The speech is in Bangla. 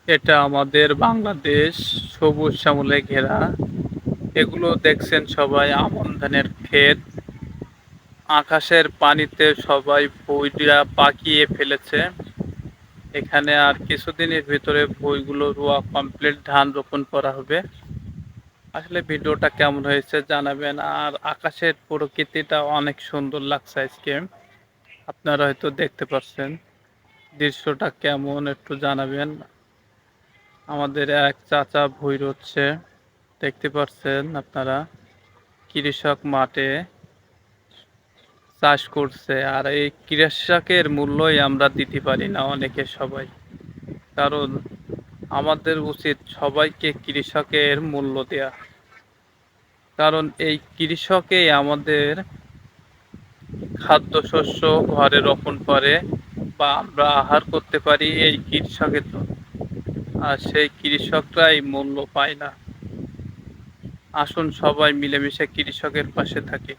এটা আমাদের বাংলাদেশ সবুজ শ্যামলে ঘেরা। এগুলো দেখছেন সবাই আমন ধানের ক্ষেত। আকাশের পানিতে সবাই ভুঁইয়া পাকিয়ে ফেলেছে। এখানে আর কিছুদিনের ভিতরে ভুঁইগুলো রোয়া কমপ্লিট, ধান রোপণ করা হবে। আসলে ভিডিওটা কেমন হয়েছে জানাবেন। আর আকাশের প্রকৃতিটা অনেক সুন্দর লাগছে আজকে। আপনারা হয়তো দেখতে পাচ্ছেন। দৃশ্যটা কেমন একটু জানাবেন। আমাদের এক চাচা ভুঁই রোচ্ছে, দেখতে পাচ্ছেন আপনারা। কৃষক মাঠে চাষ করছে, আর এই কৃষকের মূল্যই আমরা দিতে পারি না অনেকে সবাই। কারণ আমাদের উচিত সবাইকে কৃষকের মূল্য দেয়া। কারণ এই কৃষকেই আমাদের খাদ্যশস্য ঘরে রোপণ করে বা আমরা আহার করতে পারি এই কৃষকের জন্য। আর সেই কৃষকরাই মূল্য পায় না। আসুন সবাই মিলেমিশে কৃষকের পাশে থাকি।